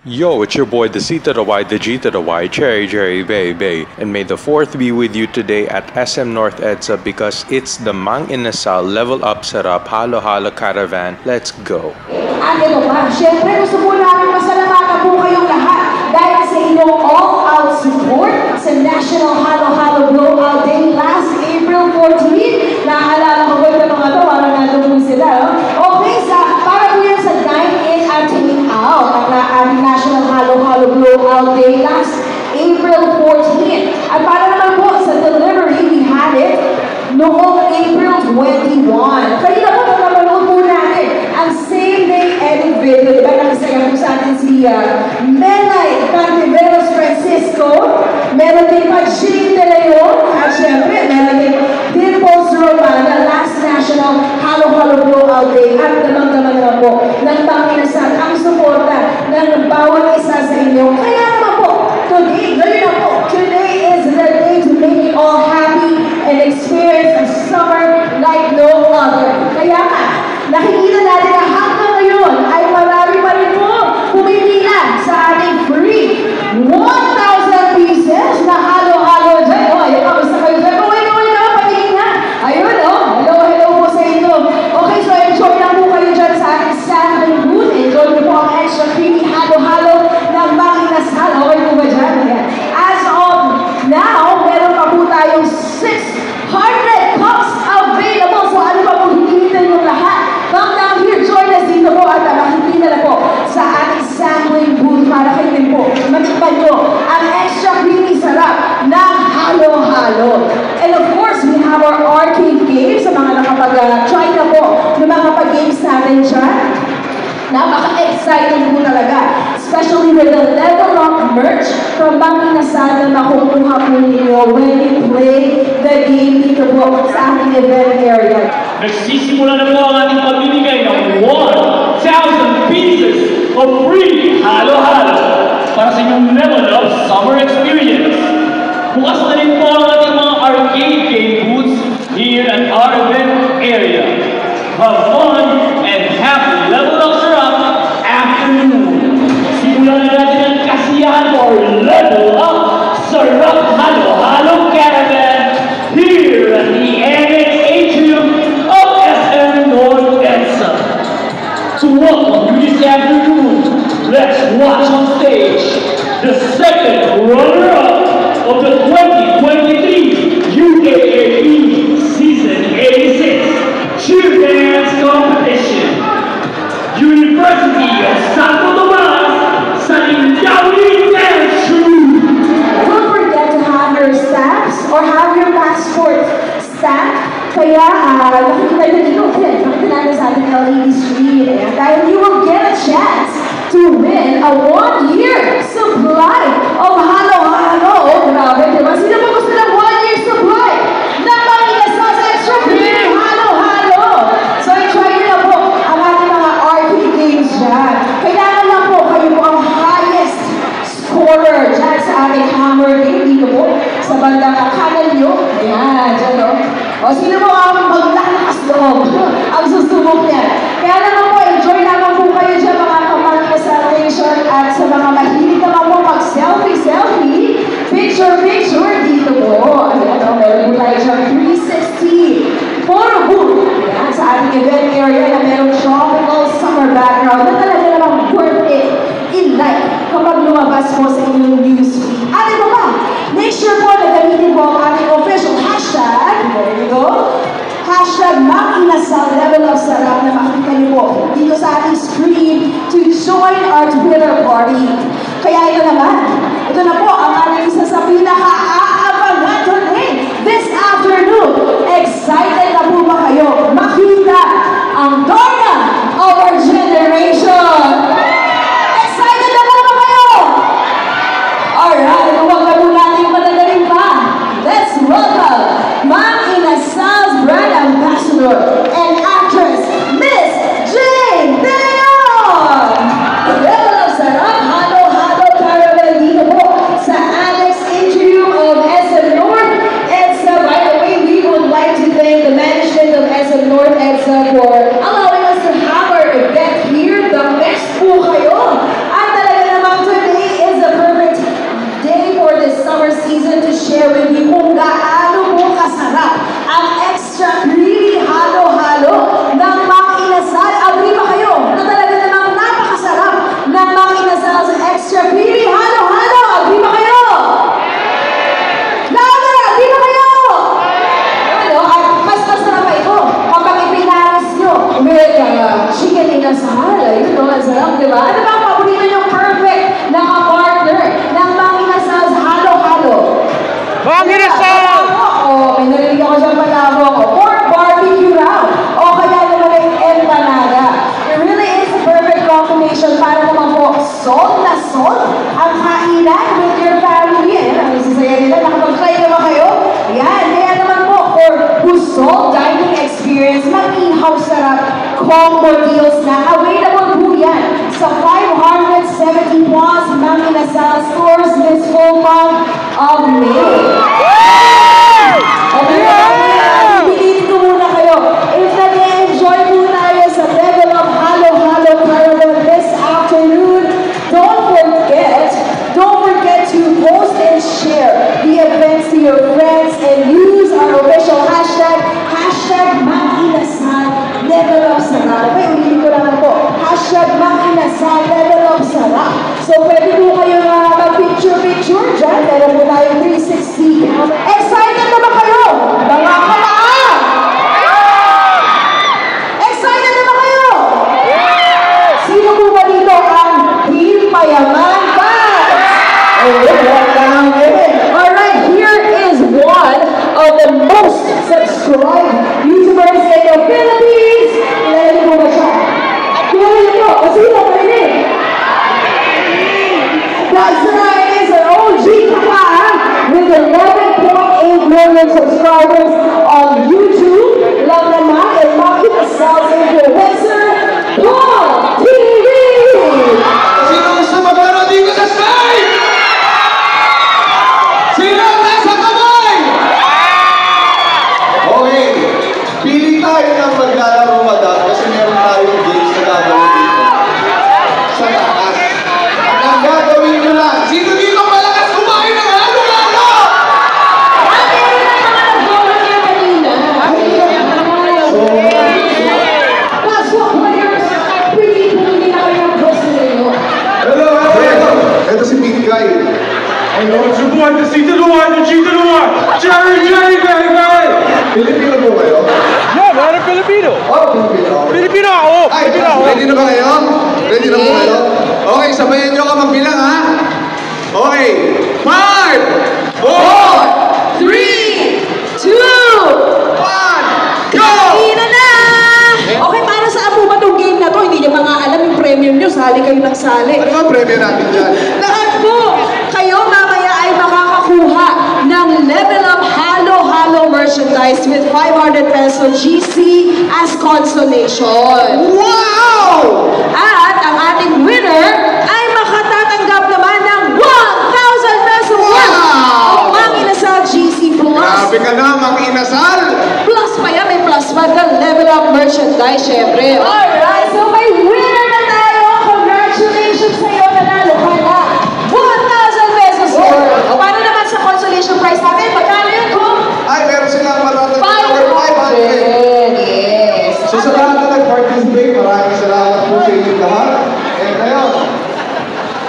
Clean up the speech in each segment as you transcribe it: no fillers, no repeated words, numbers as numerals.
Yo, it's your boy, the C to the Y, the G to the Y, Cherry Jerry Bay Bay. And may the 4th be with you today at SM North EDSA because it's the Mang Inasal Level Up Sarap Halo Halo Caravan. Let's go! At ito pa, syempre gusto po namin masalamatan po kayong lahat dahil sa inyong all-out support sa National Halo Halo Blowout Day last April 14. Naaalala ko ba ito mga ito? Parang nandun po sila. Okay, para po yan sa dine-in at take-out at ating National Halo Halo Blowout Day last April 14. At para naman po sa delivery, we had it noong April 21. Kanina po napanood po natin ang same day edit video. Diba nakasaya po sa atin si Melay Cantiveros Francisco, meron din pa Jane De Leon, at syempre meron din Dimples Romana last National Halo Halo Blowout Day. At damang-daman naman po ng Panginoon ang suporta ng bawat isa sa inyo. Kaya naman po, today is the day to make you all happy and experience a summer like no other. Kaya nga, nakikita natin na hanggang ngayon ay marami pa rin po pumipila sa ating free 1,000 pieces na halo-halo dyan. O, ayun, kamusta kayo dyan? Kaway na, patingin na. Ayun, hello po sa inyo. Okay, so enjoy lang po kayo dyan sa ating sampling booth. Enjoy niyo po ang extra creamy halo-halo ng Mang Inasal. Okay po ba dyan? As of now, meron pa po tayong 600 cups available. So ano pa po hinihintay yung lahat? Come down here, join us dito po at makikita na po sa ating sampling booth para kayo din po matikman nyo ang extra creamy sarap ng halo-halo. And of course, we have our arcade games sa mga nakapag-try na po ng mga pag-games natin dyan. Napaka-exciting po talaga. Especially with the Level Up merch from Mang Inasal na makukuha po ninyo when you play the game dito po sa ating event area. Nagsisimula na po ang ating pamimigay ng 1,000 pieces of free halo-halo para sa inyong Level Up Summer Experience. Bukas na rin po ang ating mga arcade game booths here at our event area. Have fun and happy Level Up Sarap afternoon. Simulan na natin ang kasiyahan for Level Up Sarap Halo-Halo Caravan here at the Annex Atrium of SM North EDSA. To welcome you this afternoon, let's watch on stage the second runner-up of the 2023 UAAP Season 86 Cheer Dance Competition. University of Santo Tomas sa Indawi Dance Troupe. Don't forget to have your stamps or have your passport stamp. Kaya, nakikita nyo dito, nakikita natin sa ating LED screen. Dahil you will get a chance to win a 1-year supply of halo-halo. Grabe, diba? Sino ba gusto ng 1-year supply? Na Mang Inasal sa extra free halo-halo. So, enjoy nyo na po ang ating mga arcade games dyan. Kailangan lang po kayo po ang highest scorer dyan sa ating hammer game dito po sa bandang kanan nyo. Ayan, dyan o. O, sino mo ang maglalakas loob? Ang susubok niyan. Kaya naman po, enjoy naman po kayo dyan mga kapag-celebration at sa mga mahilig naman po mag-selfie, picture dito po. Ayan o, meron po tayo dyan 360 photo booth. Ayan, sa ating event area na merong tropical summer background na talaga namang worth it in life kapag lumabas po sa inyong newsfeed. At ito pa, make sure po na gamitin po ang ating official hashtag. There you go. Hashtag Mang Inasal Level Up Sarap na makikita niyo po dito sa ating screen to join our Twitter party. Kaya ito na po ang ating isa sa pinaka-aabangan today, this afternoon. Excited na po ba kayo makita ang Darna of our generation? Excited na po ba kayo? Alright, huwag na po natin madagaling pa. Let's welcome Mang Inasal's brand ambassador and actress, Miss Jane De Leon! Level Up Sarap Halo-Halo Caravan dito po sa Inasal's Extra Creamy Halo-Halo. Agree ba kayo? Louder! Agree ba kayo? Ano? At mas masarap pa ito kapag ipinaras nyo with chicken inasal. Ayun, no? Ang sarap, di ba? Ano ba ang paborito nyo perfect na kapartner ng Mang Inasal's Halo-Halo? Mang Inasal! May narinig ako dyan palabo ko. Pork barbecue round. O kaya naman ay empanada. It really is the perfect combination para naman po salt na salt ang kainan with your family. Ang isasaya nila, nakapag-try naman kayo? Yan, kaya naman po for Busog dining experience, mag-ihaw sarap combo deals na available po yan sa 570 plus Mang Inasal stores this full month of May. Piliin ko muna kayo. If nag-enjoy po tayo sa Level Up Halo-Halo Caravan this afternoon, don't forget to post and share the events to your friends and use our official hashtag Mang Inasal Level Up Sarap. Okay, ulitin ko naman po. Hashtag Mang Inasal Level Up Sarap. So pwede po kayo mag-picture-picture dyan. Meron po tayong 360. Excited na ba kayo? Mga kamaan! Excited na ba kayo? Sino po ba dito ang Team Payaman Bags? Alright, here is one of the most subscribed YouTubers in the Philippines. Kilala niyo po ba siya? Kilala niyo po? Sino ba rin? That's right, it's an OG kapahan with 11.8 million subscribers on YouTube. Love naman and Mang Inasal's influencer, Paul TV! Sino gusto maglaro dito sa slide? Sino nasa kamay? Okay, pili tayo ng maglalaro madam kasi meron tayong games na gagawin dito. Sa taas. Ang gagawin nyo lang, sino dito malakas kumain ng halo-halo? Ito si Big Guy. Hello, it's your boy, the C to the Y, the G to the Y, Jerry, baby! Pilipino po kayo? Yeah, man, I'm Filipino. Oh, Pilipino. Filipino ako! Ay, Filipino ako! ready na ba kayo? Ready na po kayo? Okay, sabayan nyo ka magbilang ha? Okay, 5, 4, 3, 2, 1, go! Ina na! Okay, para saan po ba itong game na to? Hindi niyo mga alam yung premium nyo. Sali kayo ng sali. Ano ba premium natin dyan? Lahat po, kayo mamaya ay makakakuha ng Level Up Halo-Halo merchandise with 500 peso GC as consolation. Wow! At ang ating winner ay makatatanggap naman ng 1,000 peso worth of Mang Inasal GC Plus. Grabe ka na, Mang Inasal! Plus pa yan, may plus pa ng Level Up merchandise, syempre. Alright, so may winner na tayo. Congratulations sa'yo, nanalo ka na. 1,000 pesos worth. O paano naman sa consolation prize natin? Magkano yun, Kung? Ay, meron silang matatanggap 500. 500. Yes. So sa lahat na nag-participate, maraming salamat po sa inyong lahat. And ayun,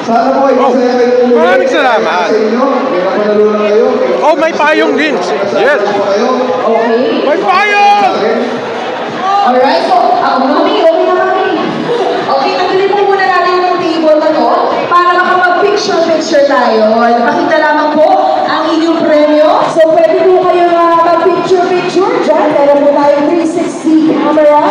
sana po ay masaya kayo umuwi. Maraming salamat. Sa inyo, may napanalunan kayo. Oh, may payong din. Yes. Okay. May payong! Alright, so, mami, okay na kami. Okay, tanggalin po muna natin yung table na to para makapag-picture tayo. Pakita lamang po ang inyong premyo. So, pwede po kayo mag-picture dyan. Meron po tayong 360 camera.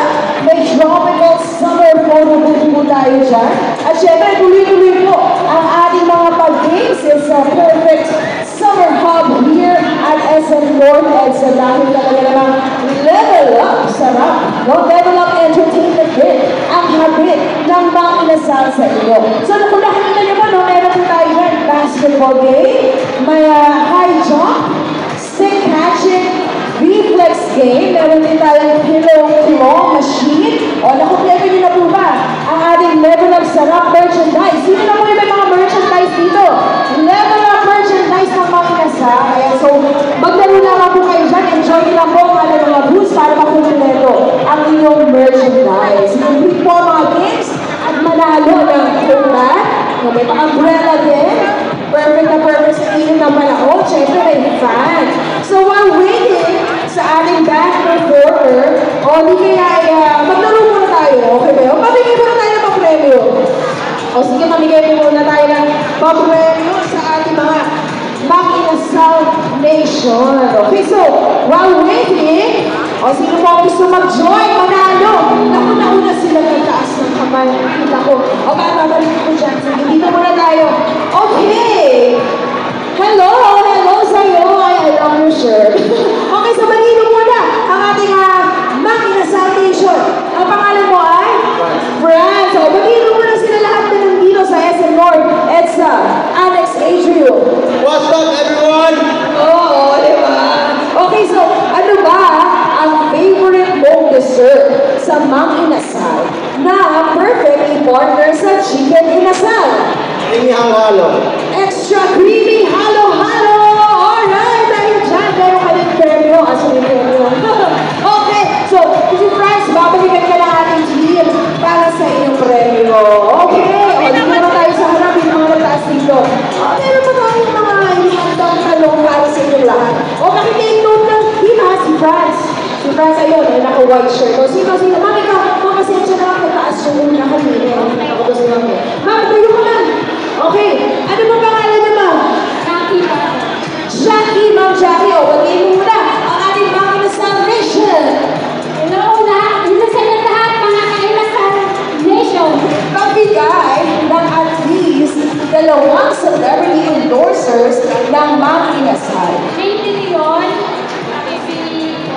May tropical summer photo booth po tayo dyan. At syempre, tuloy-tuloy po ang ating mga pag-games. It's a perfect summer hub here at SM North EDSA. Dahil talaga namang level up, sarap. No? Level up entertainment din ang habit ng Mang Inasal sa inyo. So, kung nakikita nyo po, no, meron po tayo dyan basketball game, may high jump, stick catching, reflex game, meron din tayong pillow claw machine. O, nakumpleto nyo na po ba ang ating level up sarap merchandise? Sino na May pa-umbrella din. Perfect na perfect sa inyo ng panahon. Siyempre, may fan. So, while waiting sa ating band performer, di kaya maglaro muna tayo. Okay ba yun? Pabigay muna tayo ng papremyo. Sige, mamigay muna tayo ng papremyo sa ating mga Makinasal Nation. Okay, so, while waiting, sino po ang gusto mag-join, manalo? Naku, nauna sila ng taas ng kamay. Kita ko. Babalik ko dyan. Sige, dito muna tayo. Okay. Hello sa'yo. I love your shirt. Okay, so manilo muna ang ating Makinasal Nation. Ang pangalan mo ay? Franz. So, manilo muna sila lahat na nandito sa SM North. EDSA, Alex Adrio. What's up, everyone? Oo, di ba? Okay, so ano ba ang favorite mong dessert sa Mang Inasal na perfect partner sa chicken inasal? Creamy halo-halo. Extra creamy halo-halo! Alright, dahil dyan, meron ka ng premyo. May premyo. Okay, so, si Franz, babalikan ka ng ating team para sa iyong premyo. Okay, dito na tayo sa harap, yung mga nataas dito. Meron pa tayong mga ihandang talong para sa inyong lahat. Makikita note ng team si Franz. Si Franz, ayun, ay naka-white shirt. Sino? Mami ka, makasensya na ako, taas yung nakalimutin. Ako to si Mami. Mami, tayo mo lang. Okay, ano ba pangalan niya, Ma'am? Jackie, Ma'am Jackie. Wagay mo muna ang ating Makinasal Nation. Hello lahat! Inasal na lahat mga Makinasal Nation! Pagbigay ng at least 2 celebrity endorsers ng Makinasal. May Leon,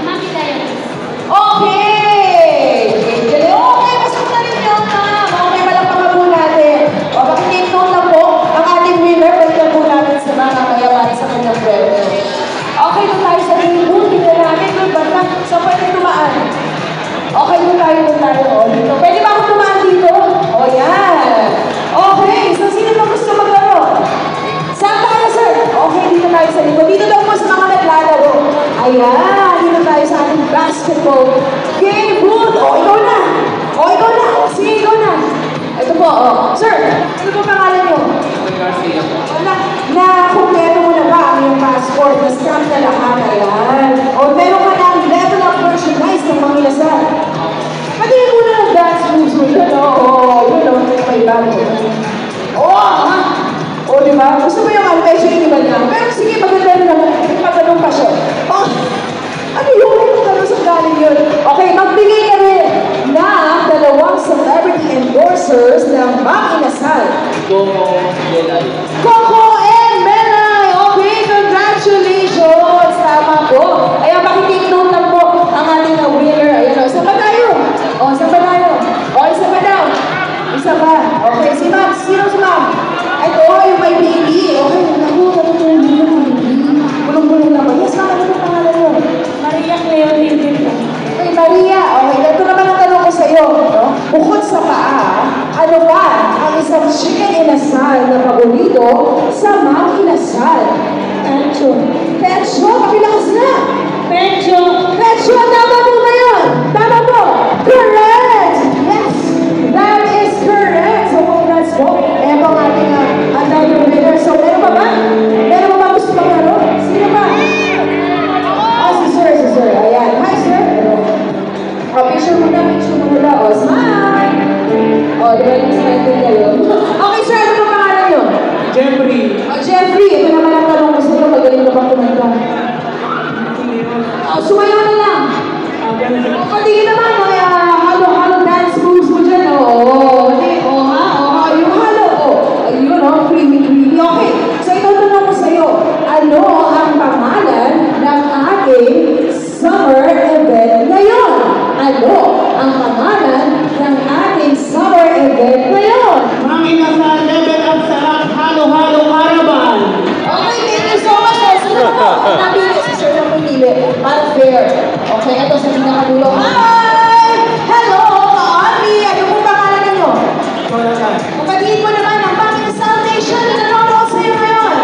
Mami Diaries. Okay! Okay, pasok na rin yun, Ma'am. Okay, malapang po natin. Pakitake note lang po ang ating winner. Balikan po natin sa mga kaya para sa kanyang premyo. Okay, doon tayo sa ring. Tingnan namin. Doon basta. So, pwede tumaan. Okay, doon tayo. Dito. Pwede ba ako tumaan dito? Yan. Okay, so sino pa gusto maglaro? Saan tayo, sir? Okay, dito tayo sa likod. Dito daw po sa mga naglalaro. Ayan, dito tayo sa ating basketball game booth. Ikaw na. Sige, ikaw na. Ito po, Sir, ano po pangalan niyo? Na-kumpleto mo na ba ang iyong passport? Na-stamp na lahat. Ayan. Meron ka ng level of merchandise ng mga inasal. Pagiging muna ng dance moves mo yun, may bago. Diba? Gusto mo yung medyo inimal lang. Pero sige, maganda rin naman. Magandang pa siya. Ano yung magandang sa galing yun? Okay, magbigay ka rin na 2 celebrity endorsers ng Makinasal. Coco and Melay! Okay, congratulations! Tama po. Ayan, pakitake note lang po ang ating winner. Ayan, isa pa tayo. Isa pa daw. Isa pa. Okay, si Ma'am. Sino si Ma'am? Ito, yung may baby. Okay, natutulog yung baby. Bulong-bulong naman. Yes, Ma'am, ano yung pangalan mo? Maria Cleo David. Okay, Maria. Okay, ito naman ang tanong ko sa iyo. Bukod sa paa, ano ba ang isang chicken inasal na paborito sa Makinasal? Pecho, pakilakas na. Pecho, tama po ba yun? Tama po. Correct! Yes, that is correct. So, congrats po. Ito ang ating another winner. So, meron pa ba? Gusto maglaro? Sino ba? Si sir. Ayan. Hi, sir. Picture muna. Smile. Di ba yung smile din kayo? Okay, sir. Ano ang pangalan nyo? Jeffrey. Ito naman ang tanong ko sa iyo. Magaling ka ba kumanta? Sumayaw na lang. Patingin naman. Halo-halo dance moves mo dyan. Yung halo. Ayun, creamy. Okay. So, ito tanong ko sa iyo. Ano ang pangalan ng ating summer event ngayon? Ano ang pangalan ng ating summer event ngayon? Makinasal Level Up Sarap Halo-Halo Caravan. Okay, thank you so much. Sino po? Napili si Sir ng pumili. Para fair. Okay, ito sa pinakadulo. Hi! Hello, Ka-Army! Ano pong pangalan ninyo? Kapatid mo naman ang Makinasal Nation. Ano ako sa iyo ngayon?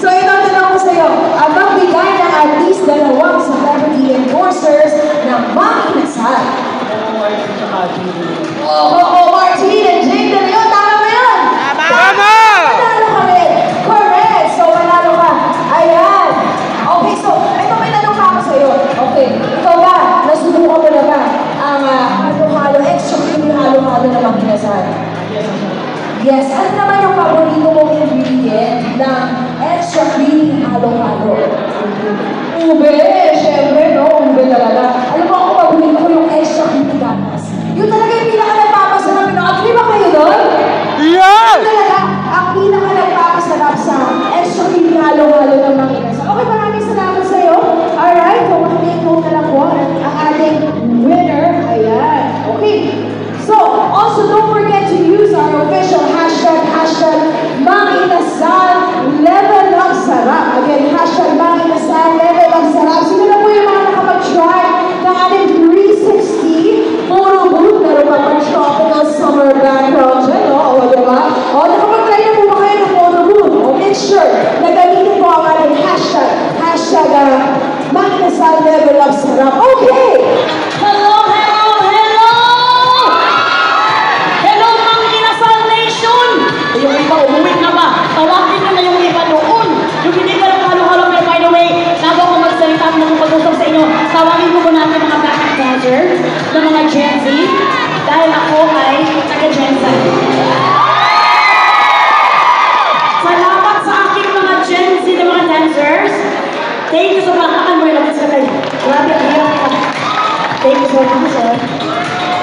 So, ito ang tanong ko sa iyo. Ang magbigay ng at least 2 celebrity endorsers ng Makinasal. Martin and Yes, ano naman yung paborito mong ingredient ng extra creamy halo-halo? Ube, syempre, no? Ube talaga. Alam mo, ako paborito ko yung extra creamy gatas. Yun talaga yung pinaka-nagpapasarap. Agree ba kayo doon? Yeah! Yun talaga, ang pinaka-nagpapasarap sa extra creamy halo-halo ng mga inasal. Okay, maraming salamat sa'yo. Alright, so make note na lang po ang ating winner. Ayan. Okay. So, also don't forget to use our official hashtag Mang Inasal Level Up Sarap. Again, hashtag Mang Inasal Level Up Sarap. Sino na po yung mga nakapag-try ng ating 360 photo booth na nakapag-tropical summer background dyan, no? O, diba? O, nakapag-try na po ba kayo ng photo booth? O, make sure na gamitin po ang ating hashtag Mang Inasal Level Up Sarap. Okay! Hello, hello, hello! Hello, Mang Inasal Nation! Yung iba, umuwi na ba? Tawagin nyo na yung iba noon. Yung hindi pa lang halo-halo, pero by the way, bago ako magsalita at mag-usap sa inyo, tawagin ko muna natin mga backup dancer ng mga Gen Z dahil ako ay taga-Gen Z. Salamat sa aking mga Gen Z na mga dancers. Thank you so much. Akan mo yung lapit sa kayo. Grabe, ang hirap ka. Thank you so much, sir.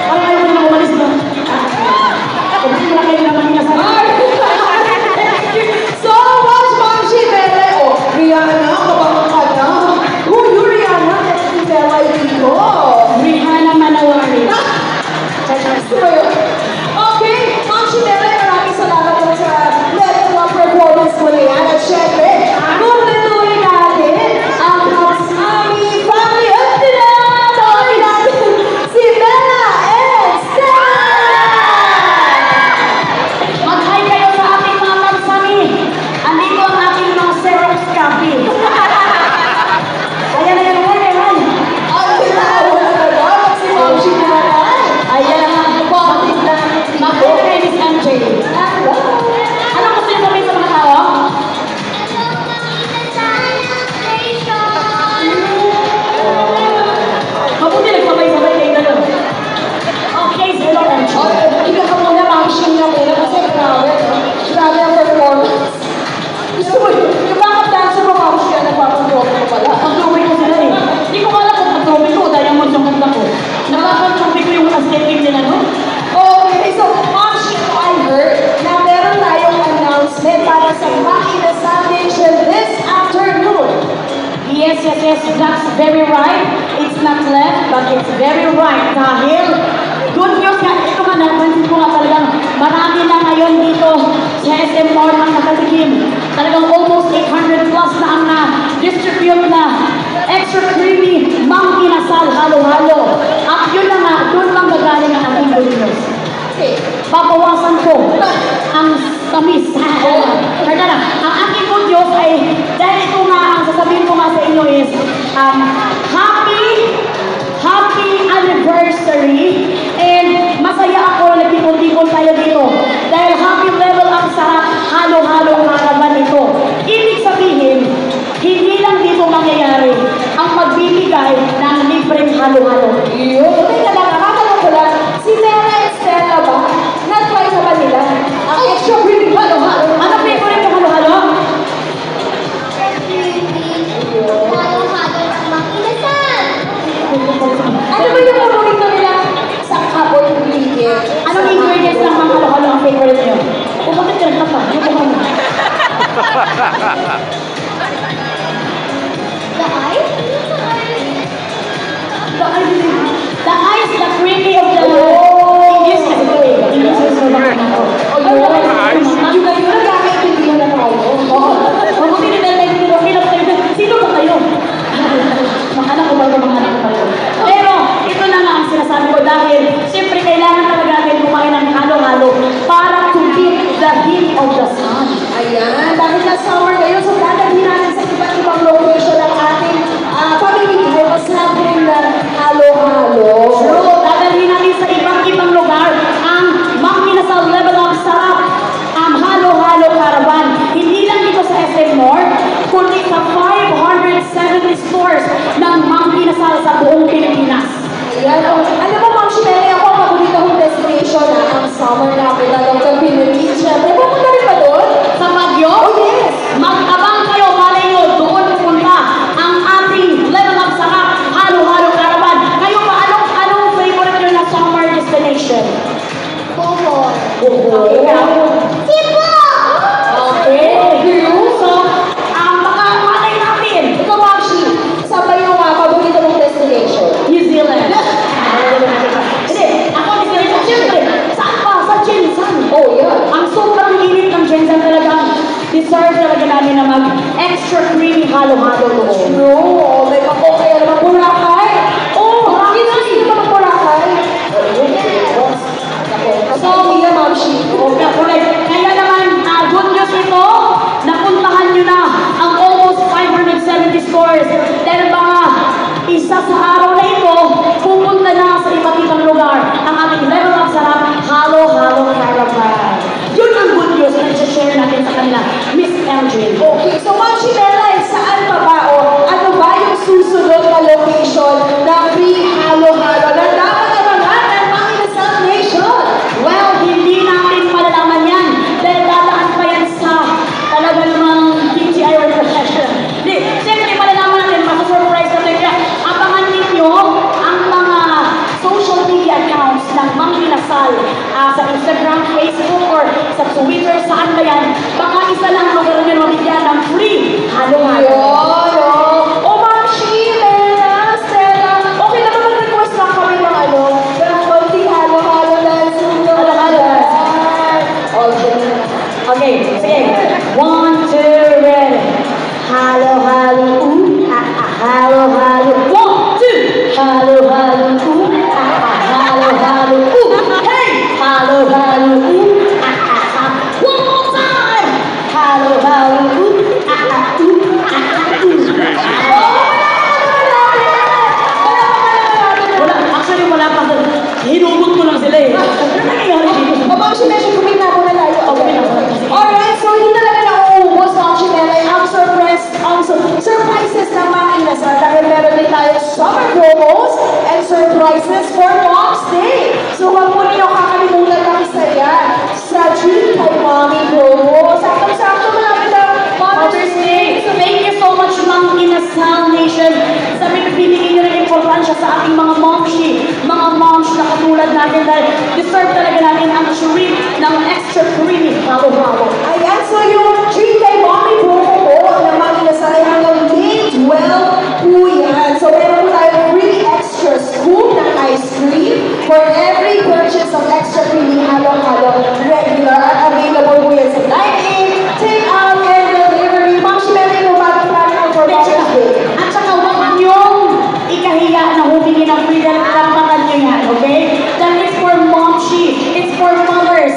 Parang ayaw ko na umalis mo. Kung hindi mo kayo naman niya sa So much, Ma'am Shibele! Oh, Rihanna, kabang ka na. Oh, you Rihanna, Shibele dito. Rihanna Manawari. Gusto mo yun? Okay, Ma'am Shibele, maraming salamat po sa level of performance mo na yan. At syempre, kumplituloy natin ang Kasami Family at tinatawagin natin si Bella and Stella! Mag-hi kayo sa ating mga magsami. Andito ang ating mga Xerox copy. Ayan, ayan, ayan, ayan. Ang tinawag na lang si Ma'am Shibele. Ayan ang mga kapatid na mag-hi kay Miss MJ. Ano gusto niyo sabihin sa mga tao? Mabuti nagsabay-sabay kayo na doon. Okay, hello, MJ. Ika ka muna, Ma'am Shibele na muna kasi grabe. Grabe ang performance. Gusto mo yun? Yung backup dancer mo, Ma'am Shibele, nagpapanggok mo pala. Pag-trophy ko sila eh. Hindi ko alam kung pag-trophy ko o diamond yung kanta ko. Nakaka-trophy ko yung aesthetic nila, no? Okay, so Ma'am Shibele, I heard na meron tayong announcement para sa Mang Inasal Nation this afternoon. Yes, yes, yes, that's very right. It's not left, but it's very right. Dahil, good news nga, ito nga, napansin ko nga talagang marami na ngayon dito sa SM Mall ang nakatikim. Talagang almost 800 plus na ang na-distribute na extra creamy Mang Inasal halo-halo. At yun na nga, doon lang gagaling ang ating good news. Okay. Babawasan ko ang tamis. Kaya lang, ang aking good news ay, dahil ito nga, ang sasabihin ko nga sa inyo is, happy anniversary, and masaya ako na nagtipon-tipon tayo dito. Dahil happy level up sarap, halo-halo harapan ito. Ibig sabihin, hindi lang dito mangyayari ang pagbibigay ng libreng halo-halo. Yun. Teka lang, nakatanong ko lang, si Bella and Stella ba? Na-try sa kanila? Ang extra creamy halo-halo. Ano favorite yung halo-halo? Ano ba yung paborito nila sa cupboard ingredient? Anong ingredients ng mga halo-halo ang favorite na mag-extra creamy halo-halo doon. No, may pako kaya naman Boracay. Oh, marami naman Boracay. So, iya, Ma'am Shi. Okay, correct. Kaya naman, good news ito, napuntahan nyo na ang almost 570 stores. Dahil mga isa sa araw na ito, pupunta na sa iba't ibang lugar ang ating level up sarap, halo-halo caravan. Yun ang good news na i-share natin sa kanila, Miss MJ. Okay, so Ma'am Shi Melay, saan pa ba o ano ba yung susunod na location na free halo-halo na dapat abangan ng mga Inasal Nation? Well, hindi natin malalaman yan dahil dadaan pa yan sa talaga namang DTI reflection. Hindi, siyempre malalaman natin, masa-surprise natin kaya abangan ninyo ang mga social media accounts ng Mang Inasal sa Instagram, Facebook, or sa Twitter, saan ba yan? Baka isa lang lugar nyo mabigyan ng free halo-halo. O Ma'am Shi, Mela, Stella, okay na ba mag-request lang kami ng ano? Ng konting halo-halo na susunod. Halo-halo. Okay, sige. 1, 2, ready. Halo-halo, halo-halo. 1, 2. Halo-halo, halo-halo. Hey! Halo-halo, one more time. Halo-halo, wala, actually wala pa. Hinugot ko lang sila eh. Ano nangyayari dito? O Ma'am Shi, medyo kumita ko na layo. Okay. Alright, so hindi talaga nauubos Ma'am Shi Melay ang surprises ng mga Inasal dahil meron din tayo summer promos and surprises for Mom's Day. So huwag po ninyo kakalimutan ng isa yan sa Dream kay Mommy promo. Sakto-sakto malapit ang Mother's Day. So thank you so much, Mang Inasal Nation. Sa pinibigay nyo rin importansya sa ating mga momshi, mga moms na katulad natin dahil deserve talaga natin ang treat ng extra creamy halo-halo. Ayan, so yung Dream kay Mommy promo po ng mga Inasal ay hanggang May 12 po yan. So meron po tayo free extra scoop ng ice cream for every purchase of extra creamy halo-halo regular at available po yan sa dine-in, take-out, and delivery. Ma'am Shi Melay, no bagong plano for Mother's Day. At saka huwag niyong ikahiya na humingi ng free dahil karapatan niyo yan, okay? That is for momshi. It's for mothers.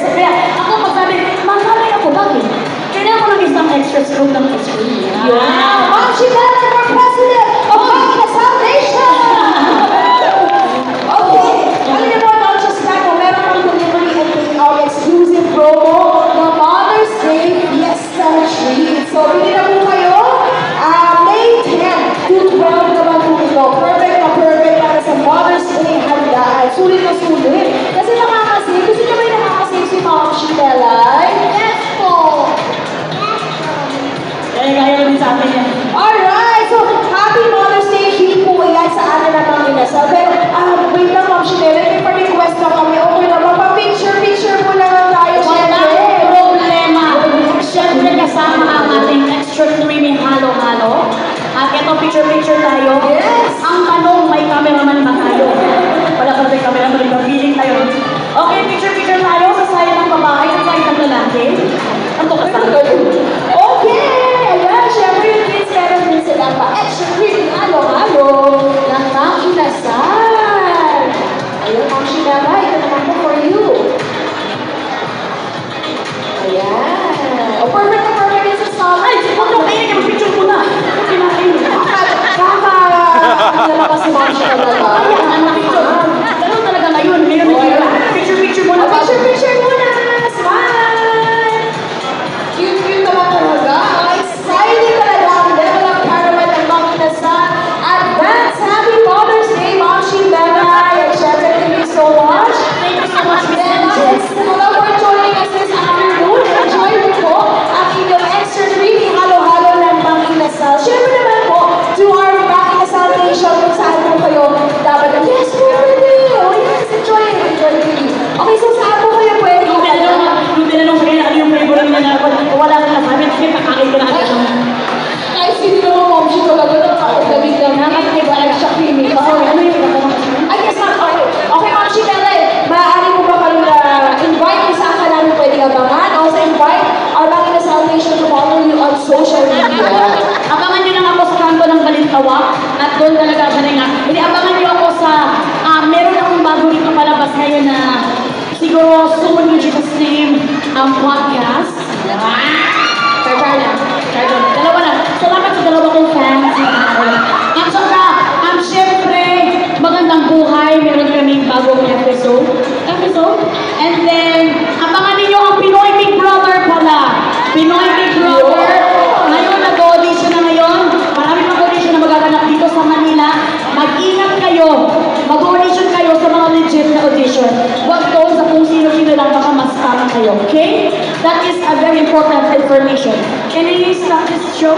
okay? That is a very important information. Can you stop this show?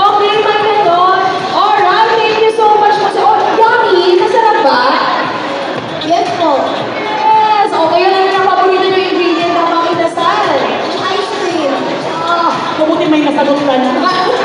Okay, my ganon. Alright, thank you so much. Yummy, masarap ba? Yes po. Yes, okay, yun ang paborito nyo ingredient ng Mang Inasal. Ice cream. Mabuti may nasagot ka na.